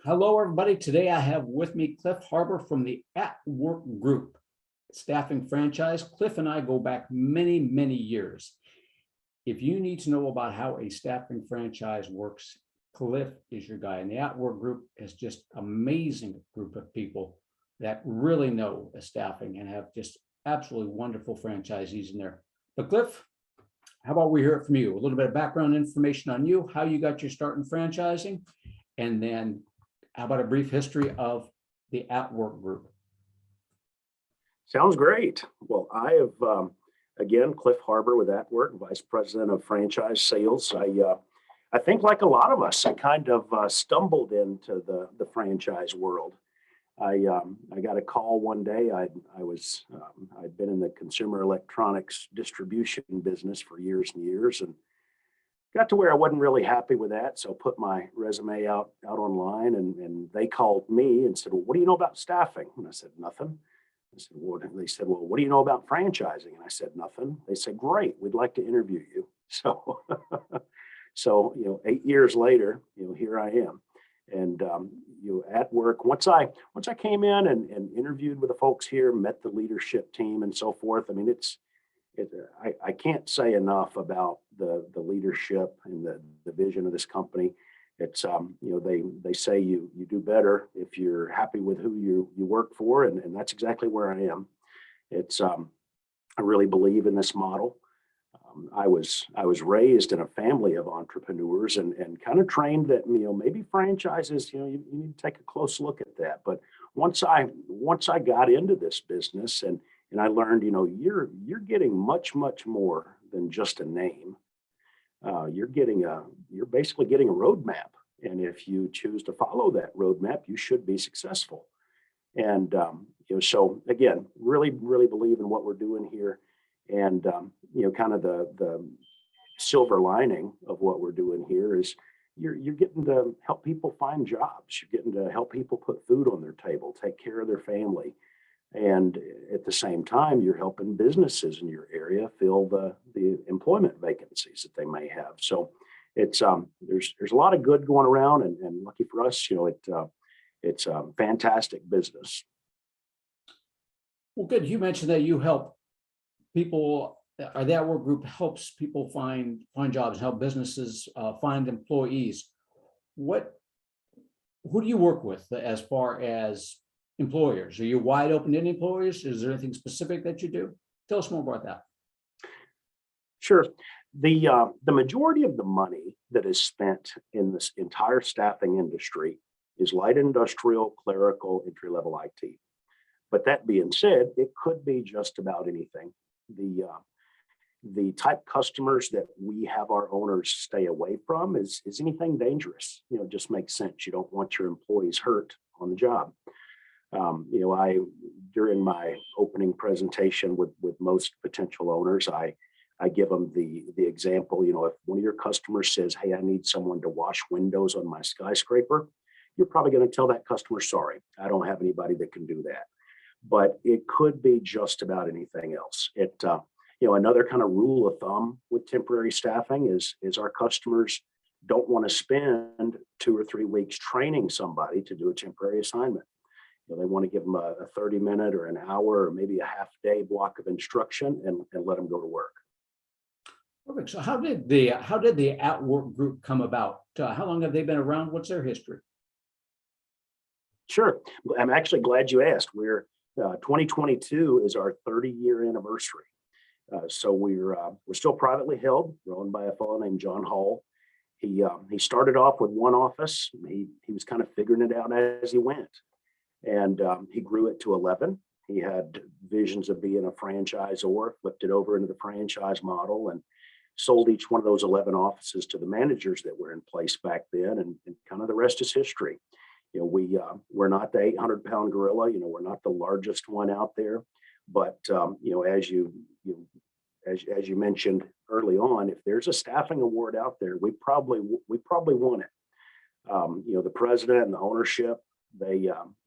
Hello, everybody. Today I have with me Cliff Harbor from the OutWork Group, staffing franchise. Cliff and I go back many, many years. If you need to know about how a staffing franchise works, Cliff is your guy. And the OutWork Group is just an amazing group of people that really know staffing and have just absolutely wonderful franchisees in there. But Cliff, how about we hear it from you? A little bit of background information on you, how you got your start in franchising, and then how about a brief history of the OutWork Group? Sounds great. Well, I have, again, Cliff Harbor with OutWork, Vice President of Franchise Sales. I think like a lot of us, I kind of stumbled into the franchise world. I got a call one day. I'd been in the consumer electronics distribution business for years and years, and got to where I wasn't really happy with that. So put my resume out online, and they called me and said, "Well, what do you know about staffing?" And I said, "Nothing." I said, "Well," they said, "Well, what do you know about franchising?" And I said, "Nothing." They said, "Great, we'd like to interview you." So, 8 years later, here I am. And OutWork, once I came in and interviewed with the folks here, met the leadership team and so forth. I mean, I can't say enough about the leadership and the vision of this company. It's they say you do better if you're happy with who you work for, and that's exactly where I am. I really believe in this model. I was raised in a family of entrepreneurs and kind of trained that maybe franchises, you need to take a close look at that. But once I got into this business and I learned, you're getting much more than just a name. You're basically getting a roadmap, and if you choose to follow that roadmap, you should be successful. And so again, really believe in what we're doing here, and kind of the silver lining of what we're doing here is you're getting to help people find jobs. You're getting to help people put food on their table, take care of their family. And at the same time, you're helping businesses in your area fill the employment vacancies that they may have. So it's there's a lot of good going around, and lucky for us, it's a fantastic business. Well, good. You mentioned that you help people, or the OutWork Group helps people find jobs, help businesses find employees. Who do you work with as far as employers? Are you wide open to any employers? Is there anything specific that you do? Tell us more about that. Sure. The majority of the money that is spent in this entire staffing industry is light industrial, clerical, entry-level IT. But that being said, it could be just about anything. The type customers that we have our owners stay away from is anything dangerous. It just makes sense. You don't want your employees hurt on the job. During my opening presentation with most potential owners, I give them the example. If one of your customers says, "Hey, I need someone to wash windows on my skyscraper," you're probably going to tell that customer, "Sorry, I don't have anybody that can do that." But it could be just about anything else. Another kind of rule of thumb with temporary staffing is our customers don't want to spend 2 or 3 weeks training somebody to do a temporary assignment. They want to give them a 30-minute or an hour or maybe a half-day block of instruction and let them go to work. Perfect. So how did the OutWork Group come about? How long have they been around? What's their history? Sure. I'm actually glad you asked. 2022 is our 30-year anniversary. So we're still privately held, run by a fellow named John Hall. He started off with one office. He was kind of figuring it out as he went. And he grew it to 11. He had visions of being a franchisor, flipped it over into the franchise model, and sold each one of those 11 offices to the managers that were in place back then. And kind of the rest is history. We're not the 800-pound gorilla. We're not the largest one out there. But as you mentioned early on, if there's a staffing award out there, we probably won it. The president and the ownership,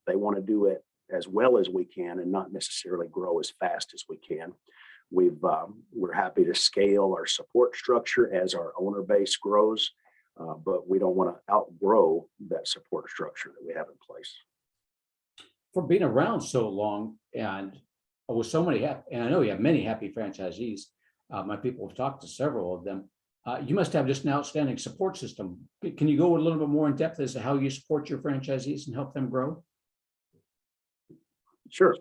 they want to do it as well as we can and not necessarily grow as fast as we can. We're happy to scale our support structure as our owner base grows. but we don't want to outgrow that support structure that we have in place. For being around so long and with so many and I know you have many happy franchisees. My people have talked to several of them. You must have just an outstanding support system. Can you go a little bit more in depth as to how you support your franchisees and help them grow? Sure.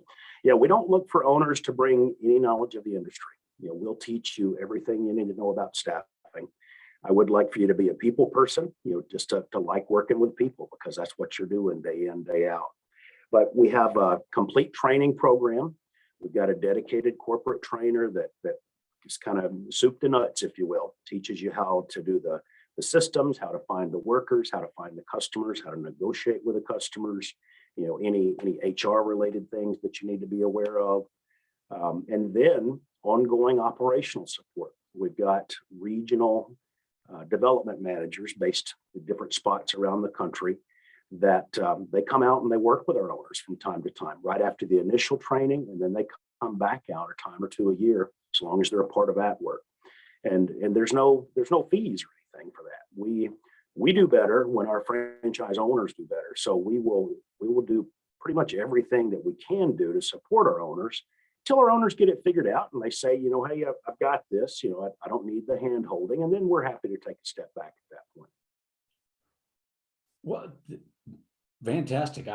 Yeah, we don't look for owners to bring any knowledge of the industry. We'll teach you everything you need to know about staffing. I would like for you to be a people person, just to like working with people, because that's what you're doing day in, day out. But we have a complete training program. We've got a dedicated corporate trainer that is kind of soup to nuts, if you will, teaches you how to do the systems, how to find the workers, how to find the customers, how to negotiate with the customers, any HR related things that you need to be aware of. And then ongoing operational support. We've got regional development managers based in different spots around the country that they come out and they work with our owners from time to time, right after the initial training, and then they come back out a time or two a year, as long as they're a part of OutWork. And there's no fees or anything for that. We do better when our franchise owners do better. So we will do pretty much everything that we can do to support our owners till our owners get it figured out and they say, hey, I've got this, I don't need the hand holding. And then we're happy to take a step back at that point. Well, fantastic.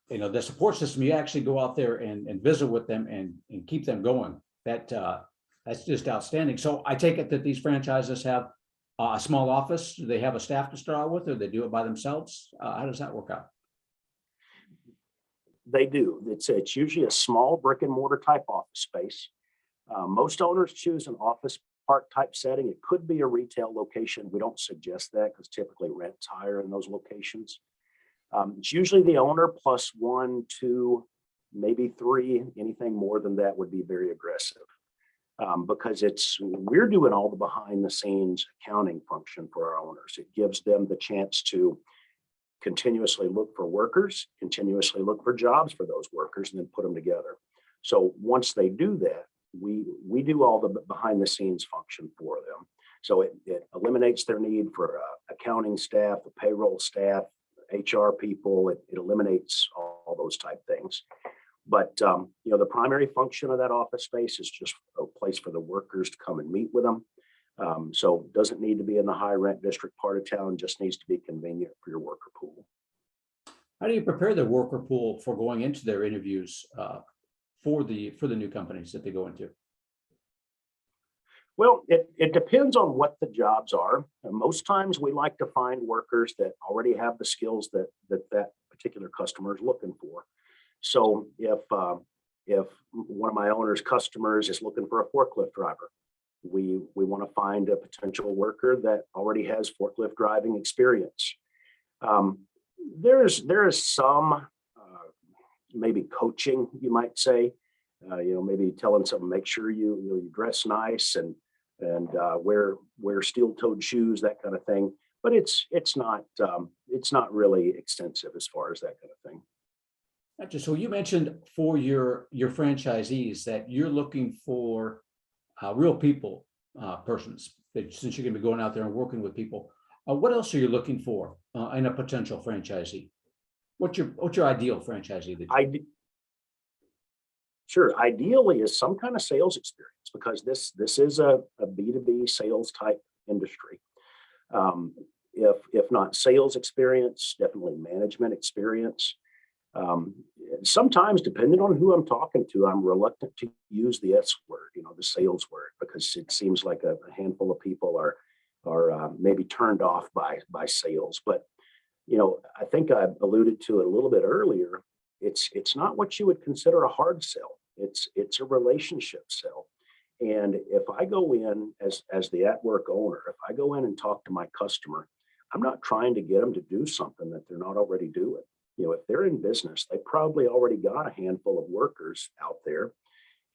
The support system, you actually go out there and visit with them and keep them going. That's just outstanding. So I take it that these franchises have a small office. Do they have a staff to start out with, or they do it by themselves? How does that work out? They do. It's usually a small brick and mortar type office space. Most owners choose an office park type setting. It could be a retail location. We don't suggest that because typically rent's higher in those locations. It's usually the owner plus 1, 2, maybe 3. Anything more than that would be very aggressive, because we're doing all the behind the scenes accounting function for our owners. It gives them the chance to continuously look for workers, continuously look for jobs for those workers, and then put them together. So once they do that, we do all the behind the scenes function for them. So it eliminates their need for accounting staff, the payroll staff, HR people. It eliminates all those type things. But the primary function of that office space is just a place for the workers to come and meet with them. So it doesn't need to be in the high rent district part of town, just needs to be convenient for your worker pool. How do you prepare the worker pool for going into their interviews for the new companies that they go into? Well, it depends on what the jobs are. And most times we like to find workers that already have the skills that particular customer is looking for. So if one of my owner's customers is looking for a forklift driver, we want to find a potential worker that already has forklift driving experience. There is some maybe coaching, you might say, maybe telling someone, make sure you dress nice and wear steel-toed shoes, that kind of thing. But it's not really extensive as far as that kind of thing. Gotcha. So you mentioned for your franchisees that you're looking for real people, persons, since you're going to be going out there and working with people. What else are you looking for in a potential franchisee? What's your ideal franchisee? Sure. Ideally is some kind of sales experience, because this is a B2B sales type industry. If not sales experience, definitely management experience. Sometimes, depending on who I'm talking to, I'm reluctant to use the S word, the sales word, because it seems like a handful of people are maybe turned off by sales. But I think I alluded to it a little bit earlier. It's not what you would consider a hard sell. It's a relationship sell. And if I go in as the OutWork owner, if I go in and talk to my customer, I'm not trying to get them to do something that they're not already doing. If they're in business, they probably already got a handful of workers out there.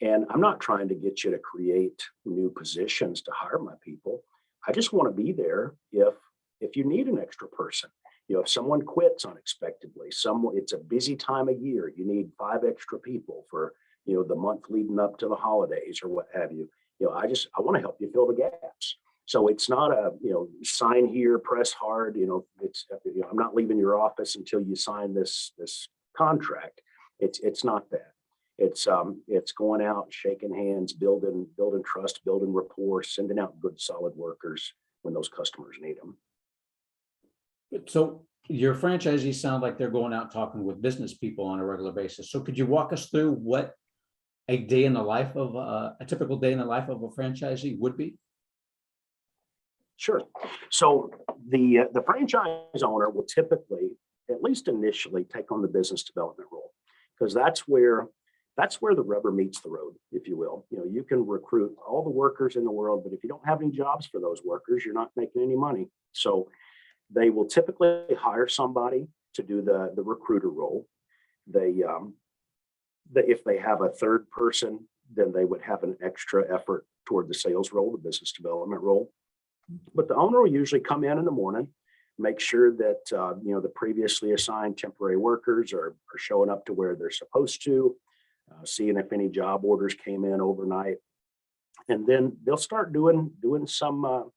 And I'm not trying to get you to create new positions to hire my people. I just want to be there if you need an extra person. If someone quits unexpectedly, it's a busy time of year, you need 5 extra people for the month leading up to the holidays or what have you. I want to help you fill the gaps. So it's not a, sign here, press hard, I'm not leaving your office until you sign this contract. It's not that. It's going out, shaking hands, building trust, building rapport, sending out good, solid workers when those customers need them. So your franchisees sound like they're going out talking with business people on a regular basis. So could you walk us through what a day in the life of a typical day in the life of a franchisee would be? Sure. So the franchise owner will typically, at least initially, take on the business development role, because that's where the rubber meets the road, if you will. You can recruit all the workers in the world, but if you don't have any jobs for those workers, you're not making any money. So they will typically hire somebody to do the recruiter role. If they have a third person, then they would have an extra effort toward the sales role, the business development role. But the owner will usually come in the morning, make sure that the previously assigned temporary workers are showing up to where they're supposed to, seeing if any job orders came in overnight, and then they'll start doing some.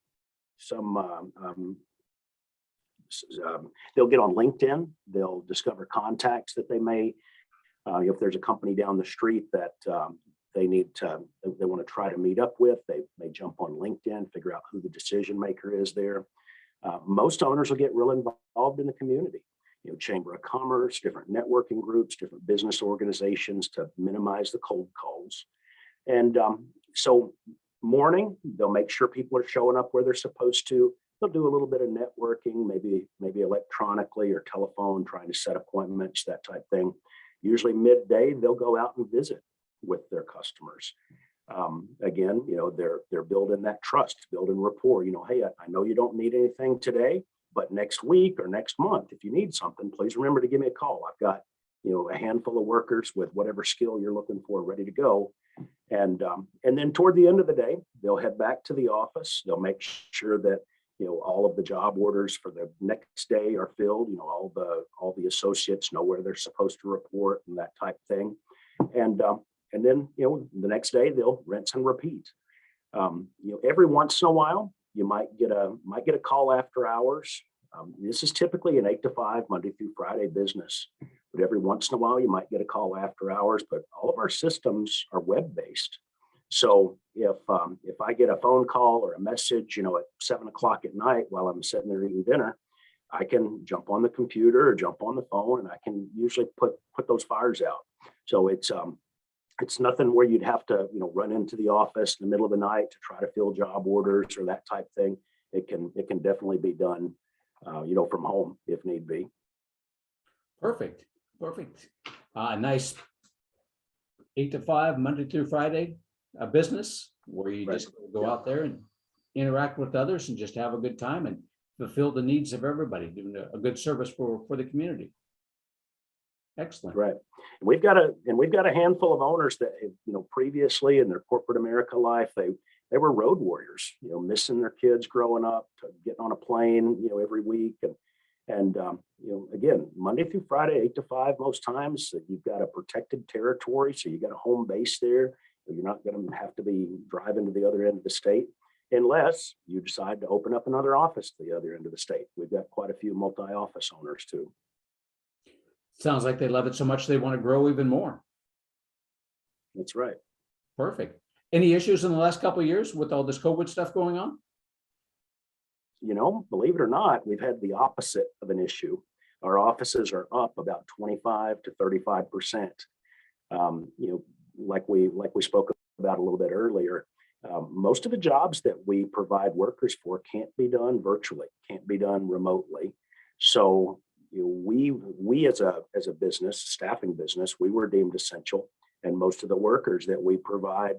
They'll get on LinkedIn. They'll discover contacts that they may, if there's a company down the street that they want to try to meet up with, they may jump on LinkedIn, figure out who the decision maker is there. Most owners will get real involved in the community, Chamber of Commerce, different networking groups, different business organizations to minimize the cold calls. And so morning, they'll make sure people are showing up where they're supposed to. They'll do a little bit of networking, maybe electronically or telephone, trying to set appointments, that type thing. Usually midday, they'll go out and visit with their customers. Again, they're building that trust, building rapport. Hey, I know you don't need anything today, but next week or next month, if you need something, please remember to give me a call. I've got, a handful of workers with whatever skill you're looking for ready to go. And then toward the end of the day, they'll head back to the office. They'll make sure that, all of the job orders for the next day are filled. All the associates know where they're supposed to report and that type thing. And then, the next day they'll rinse and repeat. Every once in a while, you might get a call after hours. This is typically an 8 to 5 Monday through Friday business, but every once in a while you might get a call after hours. But all of our systems are web-based. So if I get a phone call or a message, at 7 o'clock at night while I'm sitting there eating dinner, I can jump on the computer or jump on the phone, and I can usually put those fires out. So it's nothing where you'd have to, run into the office in the middle of the night to try to fill job orders or that type thing. It can definitely be done, from home if need be. Perfect. Nice 8 to 5 Monday through Friday business where you just go out there and interact with others and just have a good time and fulfill the needs of everybody, doing a good service for the community. Excellent. Right. And we've got a handful of owners that, previously in their corporate America life, they were road warriors, missing their kids growing up, getting on a plane, every week. And again, Monday through Friday, 8 to 5, most times you've got a protected territory. So you got a home base there. You're not going to have to be driving to the other end of the state unless you decide to open up another office to the other end of the state. We've got quite a few multi-office owners too. Sounds like they love it so much they want to grow even more. That's right. Perfect. Any issues in the last couple of years with all this COVID stuff going on? Believe it or not, we've had the opposite of an issue. Our offices are up about 25 to 35%. Like we spoke about a little bit earlier, most of the jobs that we provide workers for can't be done virtually, can't be done remotely. So we as a business, staffing business, we were deemed essential, and most of the workers that we provide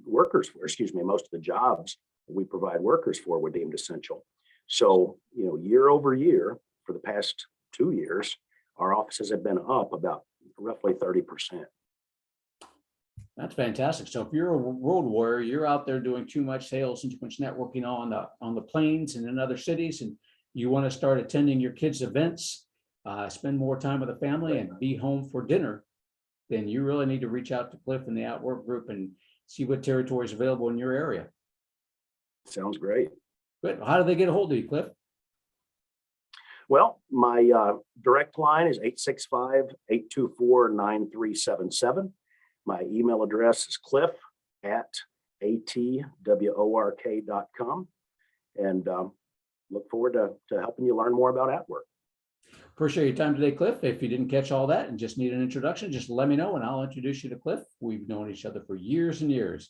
most of the jobs that we provide workers for were deemed essential. So year over year for the past 2 years, our offices have been up about roughly 30%. That's fantastic. So if you're a road warrior, you're out there doing too much sales and too much networking on the plains and in other cities, and you want to start attending your kids' events, spend more time with the family and be home for dinner, then you really need to reach out to Cliff and the OutWork group and see what territory is available in your area. Sounds great. Good. How do they get a hold of you, Cliff? Well, my direct line is 865-824-9377. My email address is cliff@atwork.com. And look forward to helping you learn more about OutWork. Appreciate your time today, Cliff. If you didn't catch all that and just need an introduction, just let me know and I'll introduce you to Cliff. We've known each other for years and years.